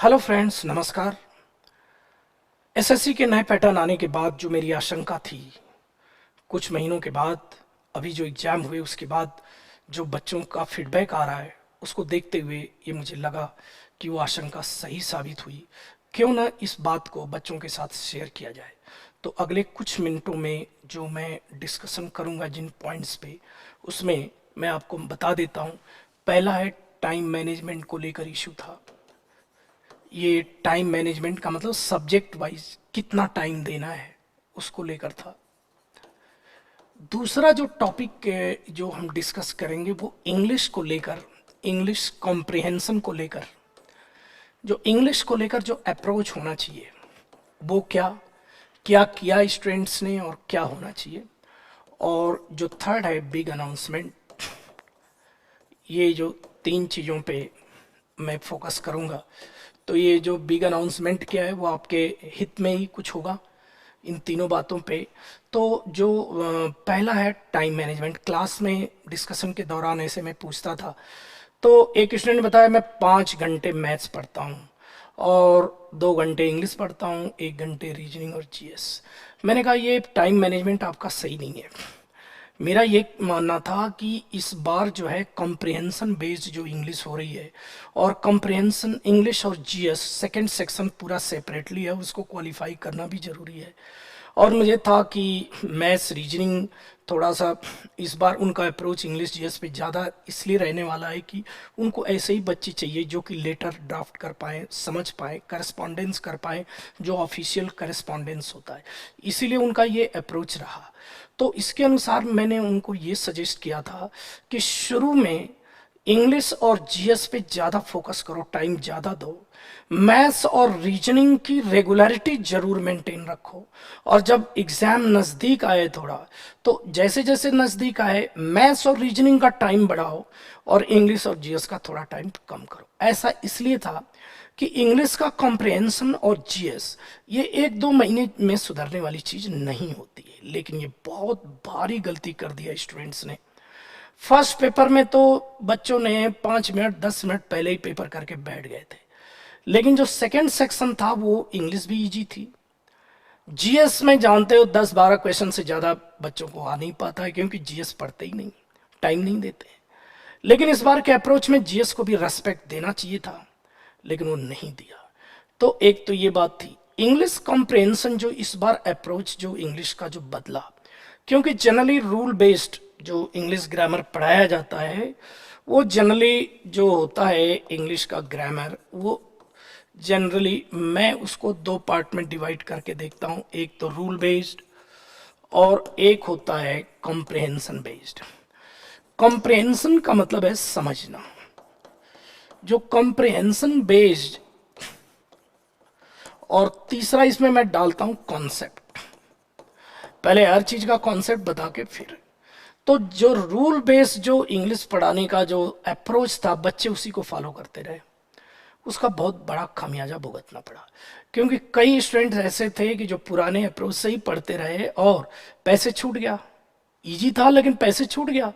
Hello friends, नमस्कार। SSC के नए पैटर्न आने के बाद जो मेरी आशंका थी, कुछ महीनों के बाद अभी जो एग्ज़ाम हुए उसके बाद जो बच्चों का फीडबैक आ रहा है, उसको देखते हुए ये मुझे लगा कि वो आशंका सही साबित हुई। क्यों ना इस बात को बच्चों के साथ शेयर किया जाए। तो अगले कुछ मिनटों में जो मैं डिस्कशन करूंगा जिन पॉइंट्स पे, उसमें मैं आपको बता देता हूँ। पहला है, टाइम मैनेजमेंट को लेकर इशू था। ये टाइम मैनेजमेंट का मतलब सब्जेक्ट वाइज कितना टाइम देना है, उसको लेकर था। दूसरा जो टॉपिक जो हम डिस्कस करेंगे वो इंग्लिश को लेकर, इंग्लिश कॉम्प्रिहेंशन को लेकर, जो इंग्लिश को लेकर जो अप्रोच होना चाहिए वो क्या क्या किया स्टूडेंट्स ने और क्या होना चाहिए। और जो थर्ड है, बिग अनाउंसमेंट। ये जो तीन चीज़ों पे मैं फोकस करूंगा। तो ये जो बिग अनाउंसमेंट क्या है वो आपके हित में ही कुछ होगा इन तीनों बातों पे। तो जो पहला है टाइम मैनेजमेंट। क्लास में डिस्कशन के दौरान ऐसे मैं पूछता था, तो एक स्टूडेंट ने बताया मैं 5 घंटे मैथ्स पढ़ता हूँ और 2 घंटे इंग्लिश पढ़ता हूँ, 1 घंटे रीजनिंग और जीएस। मैंने कहा ये टाइम मैनेजमेंट आपका सही नहीं है। मेरा ये मानना था कि इस बार जो है कॉम्प्रिहेंशन बेस्ड जो इंग्लिश हो रही है, और कॉम्प्रिहेंशन इंग्लिश और जीएस सेकंड सेक्शन पूरा सेपरेटली है, उसको क्वालिफाई करना भी ज़रूरी है। और मुझे था कि मैथ्स रीजनिंग थोड़ा सा इस बार उनका अप्रोच इंग्लिश जीएस पे ज़्यादा इसलिए रहने वाला है कि उनको ऐसे ही बच्चे चाहिए जो कि लेटर ड्राफ्ट कर पाएँ, समझ पाएँ, करस्पॉन्डेंस कर पाएँ, जो ऑफिशियल करस्पॉन्डेंस होता है। इसीलिए उनका ये अप्रोच रहा। तो इसके अनुसार मैंने उनको ये सजेस्ट किया था कि शुरू में इंग्लिश और जीएस पे ज़्यादा फोकस करो, टाइम ज़्यादा दो। मैथ्स और रीजनिंग की रेगुलरिटी जरूर मेंटेन रखो। और जब एग्ज़ाम नज़दीक आए थोड़ा, तो जैसे जैसे नज़दीक आए मैथ्स और रीजनिंग का टाइम बढ़ाओ और इंग्लिश और जीएस का थोड़ा टाइम कम करो। ऐसा इसलिए था कि इंग्लिश का कॉम्प्रिहेंशन और जीएस ये 1-2 महीने में सुधरने वाली चीज़ नहीं होती है, लेकिन ये बहुत भारी गलती कर दिया स्टूडेंट्स ने। फर्स्ट पेपर में तो बच्चों ने 5 मिनट 10 मिनट पहले ही पेपर करके बैठ गए थे, लेकिन जो सेकंड सेक्शन था वो इंग्लिश भी इजी थी। जीएस में जानते हो 10-12 क्वेश्चन से ज़्यादा बच्चों को आ नहीं पाता है, क्योंकि जीएस पढ़ते ही नहीं, टाइम नहीं देते। लेकिन इस बार के अप्रोच में जीएस को भी रेस्पेक्ट देना चाहिए था, लेकिन वो नहीं दिया। तो एक तो ये बात थी। इंग्लिश कॉम्प्रिहेंशन जो इस बार अप्रोच जो इंग्लिश का जो बदला, क्योंकि जनरली रूल बेस्ड जो इंग्लिश ग्रामर पढ़ाया जाता है, वो जनरली जो होता है इंग्लिश का ग्रामर, वो जनरली मैं उसको 2 पार्ट में डिवाइड करके देखता हूँ। एक तो रूल बेस्ड और एक होता है कॉम्प्रिहेंशन बेस्ड। कॉम्प्रिहेंशन का मतलब है समझना। जो कॉम्प्रिहेंशन बेस्ड, और तीसरा इसमें मैं डालता हूं कॉन्सेप्ट। पहले हर चीज का कॉन्सेप्ट बता के फिर। तो जो रूल बेस्ड जो इंग्लिश पढ़ाने का जो अप्रोच था, बच्चे उसी को फॉलो करते रहे, उसका बहुत बड़ा खामियाजा भुगतना पड़ा। क्योंकि कई स्टूडेंट ऐसे थे कि जो पुराने अप्रोच से ही पढ़ते रहे और पैसे छूट गया। इजी था लेकिन पैसे छूट गया।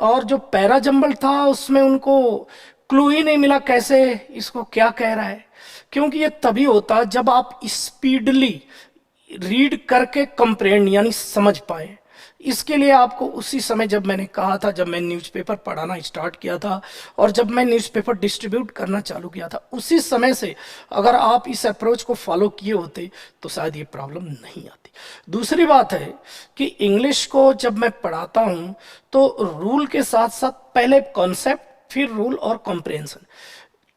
और जो पैरा जंबल था उसमें उनको क्लू ही नहीं मिला कैसे इसको क्या कह रहा है। क्योंकि ये तभी होता जब आप स्पीडली रीड करके कंप्रेंड यानी समझ पाए। इसके लिए आपको उसी समय, जब मैंने कहा था, जब मैं न्यूज़पेपर पढ़ाना स्टार्ट किया था और जब मैं न्यूज़पेपर डिस्ट्रीब्यूट करना चालू किया था, उसी समय से अगर आप इस अप्रोच को फॉलो किए होते तो शायद ये प्रॉब्लम नहीं आती। दूसरी बात है कि इंग्लिश को जब मैं पढ़ाता हूँ तो रूल के साथ साथ पहले कॉन्सेप्ट, फिर रूल और कॉम्प्रिहेंशन।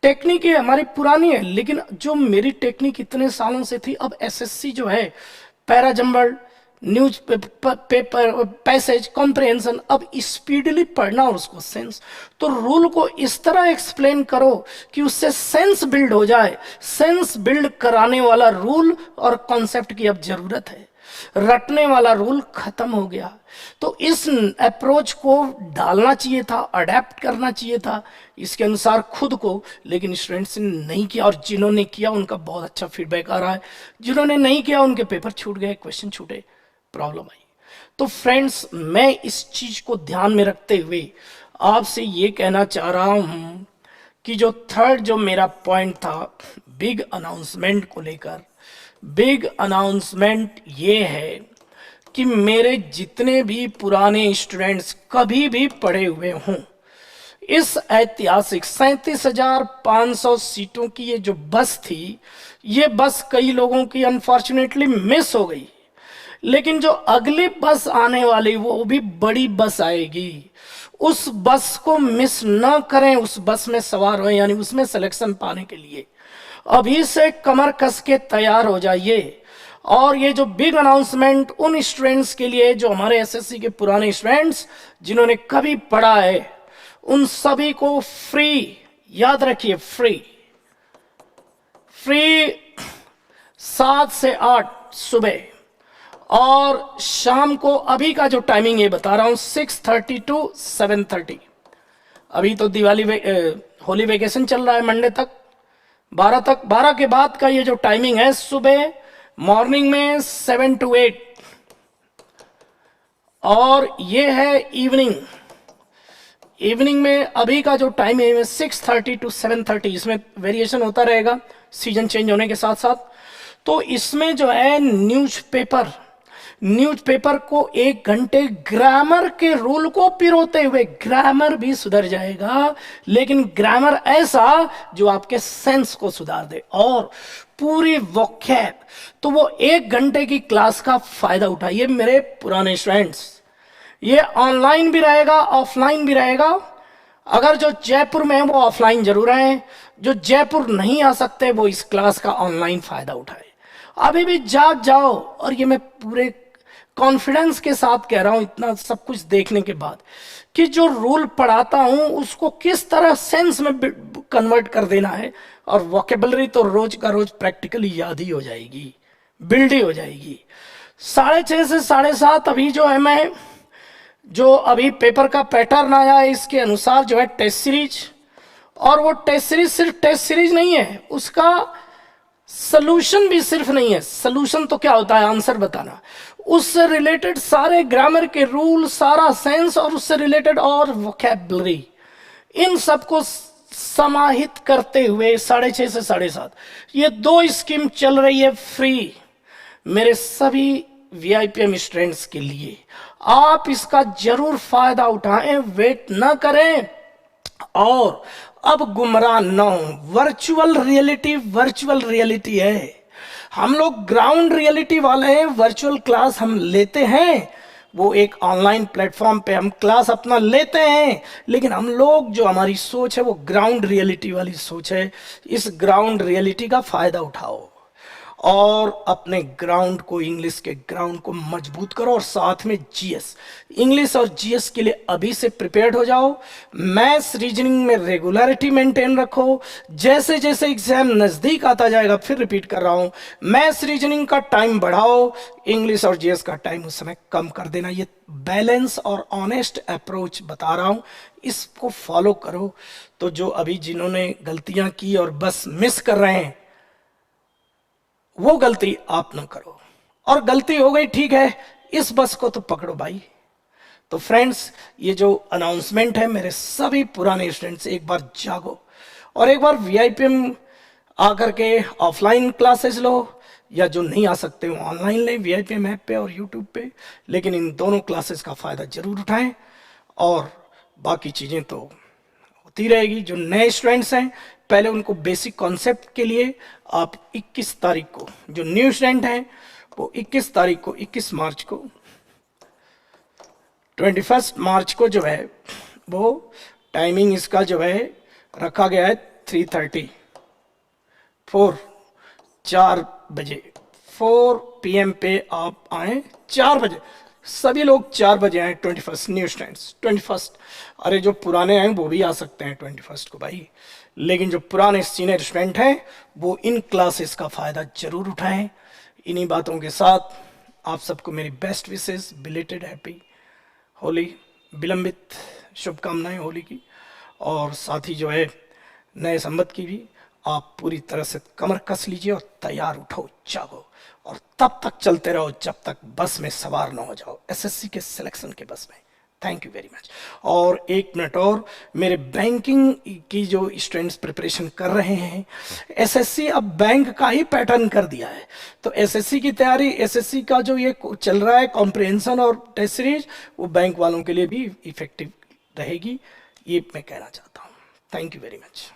टेक्निक ये हमारी पुरानी है, लेकिन जो मेरी टेक्निक इतने सालों से थी, अब एसएससी जो है para jumble, news paper, passage, comprehension, अब स्पीडली पढ़ना और उसको सेंस। तो रूल को इस तरह एक्सप्लेन करो कि उससे सेंस बिल्ड हो जाए। सेंस बिल्ड कराने वाला रूल और कॉन्सेप्ट की अब जरूरत है, रटने वाला रूल खत्म हो गया। तो इस अप्रोच को डालना चाहिए था, अडेप्ट करना चाहिए था इसके अनुसार खुद को, लेकिन स्टूडेंट्स ने नहीं किया। और जिन्होंने किया उनका बहुत अच्छा फीडबैक आ रहा है, जिन्होंने नहीं किया उनके पेपर छूट गए, क्वेश्चन छूटे, प्रॉब्लम आई। तो फ्रेंड्स, मैं इस चीज को ध्यान में रखते हुए आपसे ये कहना चाह रहा हूं कि जो थर्ड जो मेरा पॉइंट था बिग अनाउंसमेंट को लेकर, बिग अनाउंसमेंट ये है कि मेरे जितने भी पुराने स्टूडेंट्स कभी भी पढ़े हुए हों, इस ऐतिहासिक 37,500 सीटों की ये जो बस थी, ये बस कई लोगों की अनफॉर्चुनेटली मिस हो गई। लेकिन जो अगली बस आने वाली वो भी बड़ी बस आएगी, उस बस को मिस ना करें, उस बस में सवार हो, यानी उसमें सिलेक्शन पाने के लिए अभी से कमर कस के तैयार हो जाइए। और ये जो बिग अनाउंसमेंट उन स्टूडेंट्स के लिए जो हमारे एसएससी के पुराने स्टूडेंट्स जिन्होंने कभी पढ़ा है, उन सभी को फ्री, याद रखिए फ्री, फ्री 7 से 8 सुबह और शाम को। अभी का जो टाइमिंग ये बता रहा हूं 6:30 to 7:30। अभी तो दिवाली होली वेकेशन चल रहा है, मंडे तक 12 तक। 12 के बाद का ये जो टाइमिंग है, सुबह मॉर्निंग में 7 to 8 और ये है इवनिंग। इवनिंग में अभी का जो टाइम है 6:30 to 7:30, इसमें वेरिएशन होता रहेगा सीजन चेंज होने के साथ साथ। तो इसमें जो है न्यूज़पेपर को 1 घंटे ग्रामर के रूल को पिरोते हुए, ग्रामर भी सुधर जाएगा लेकिन ग्रामर ऐसा जो आपके सेंस को सुधार दे और पूरी वोकैब। तो वो 1 घंटे की क्लास का फायदा उठाइए मेरे पुराने स्टूडेंट्स। ये ऑनलाइन भी रहेगा, ऑफलाइन भी रहेगा। अगर जो जयपुर में है वो ऑफलाइन जरूर है, जो जयपुर नहीं आ सकते वो इस क्लास का ऑनलाइन फायदा उठाए। अभी भी जाग जाओ, और ये मैं पूरे कॉन्फिडेंस के साथ कह रहा हूं इतना सब कुछ देखने के बाद, कि जो रूल पढ़ाता हूं उसको किस तरह सेंस में कन्वर्ट कर देना है, और वोकेबलरी तो रोज का रोज प्रैक्टिकली याद ही हो जाएगी, बिल्ड ही हो जाएगी। 6:30 से 7:30 अभी जो है मैं, जो अभी पेपर का पैटर्न आया है इसके अनुसार जो है टेस्ट सीरीज, और वो टेस्ट सीरीज सिर्फ टेस्ट सीरीज नहीं है, उसका सॉल्यूशन भी सिर्फ नहीं है। सॉल्यूशन तो क्या होता है, आंसर बताना, उससे रिलेटेड सारे ग्रामर के रूल, सारा सेंस और उससे रिलेटेड और वोकैबुलरी, इन सबको समाहित करते हुए 6:30 से 7:30 ये 2 स्कीम चल रही है फ्री मेरे सभी वीआईपीएम स्टूडेंट्स के लिए। आप इसका जरूर फायदा उठाएं, वेट ना करें और अब गुमराह न हो। वर्चुअल रियलिटी है, हम लोग ग्राउंड रियलिटी वाले हैं। वर्चुअल क्लास हम लेते हैं, वो एक ऑनलाइन प्लेटफॉर्म पे हम क्लास अपना लेते हैं, लेकिन हम लोग जो हमारी सोच है वो ग्राउंड रियलिटी वाली सोच है। इस ग्राउंड रियलिटी का फायदा उठाओ और अपने ग्राउंड को, इंग्लिश के ग्राउंड को मजबूत करो, और साथ में जीएस, इंग्लिश और जीएस के लिए अभी से प्रिपेयर्ड हो जाओ। मैथ्स रीजनिंग में रेगुलरिटी मेंटेन रखो। जैसे जैसे एग्जाम नजदीक आता जाएगा, फिर रिपीट कर रहा हूं, मैथ्स रीजनिंग का टाइम बढ़ाओ, इंग्लिश और जीएस का टाइम उस समय कम कर देना। ये बैलेंस और ऑनेस्ट अप्रोच बता रहा हूं, इसको फॉलो करो। तो जो अभी जिन्होंने गलतियां की और बस मिस कर रहे हैं, वो गलती आप ना करो, और गलती हो गई ठीक है, इस बस को तो पकड़ो भाई। तो फ्रेंड्स, ये जो अनाउंसमेंट है मेरे सभी पुराने स्टूडेंट्स, एक बार जागो और एक बार वीआईपीएम आकर के ऑफलाइन क्लासेस लो, या जो नहीं आ सकते हो ऑनलाइन लें वीआईपीएम ऐप पे और यूट्यूब पे, लेकिन इन दोनों क्लासेस का फायदा जरूर उठाएं। और बाकी चीजें तो होती रहेगी। जो नए स्टूडेंट्स हैं, पहले उनको बेसिक कॉन्सेप्ट के लिए आप 21 तारीख को, जो न्यू स्टूडेंट हैं वो 21 तारीख को, 21 मार्च को, 21 मार्च को जो है वो टाइमिंग इसका जो है रखा गया है 3:30, 4 बजे, 4 PM पे आप आए, 4 बजे सभी लोग 4 बजे आए। 21 न्यू स्टूडेंट्स 21, अरे जो पुराने हैं वो भी आ सकते हैं 21 को भाई, लेकिन जो पुराने सीनियर स्टूडेंट हैं वो इन क्लासेस का फायदा जरूर उठाएं। इन्हीं बातों के साथ आप सबको मेरी best wishes, belated happy Holi, विलंबित शुभकामनाएं होली की, और साथ ही जो है नए संवत की भी। आप पूरी तरह से कमर कस लीजिए और तैयार उठो, जागो, और तब तक चलते रहो जब तक बस में सवार ना हो जाओ, एसएससी के सिलेक्शन के बस में। Thank you very much. और एक मिनट और, मेरे बैंकिंग की जो स्टूडेंट्स प्रिपरेशन कर रहे हैं, एसएससी अब बैंक का ही पैटर्न कर दिया है, तो एसएससी की तैयारी, एसएससी का जो ये चल रहा है कॉम्प्रिहेंशन और टेस्ट सीरीज, वो बैंक वालों के लिए भी इफेक्टिव रहेगी, ये मैं कहना चाहता हूँ। Thank you very much.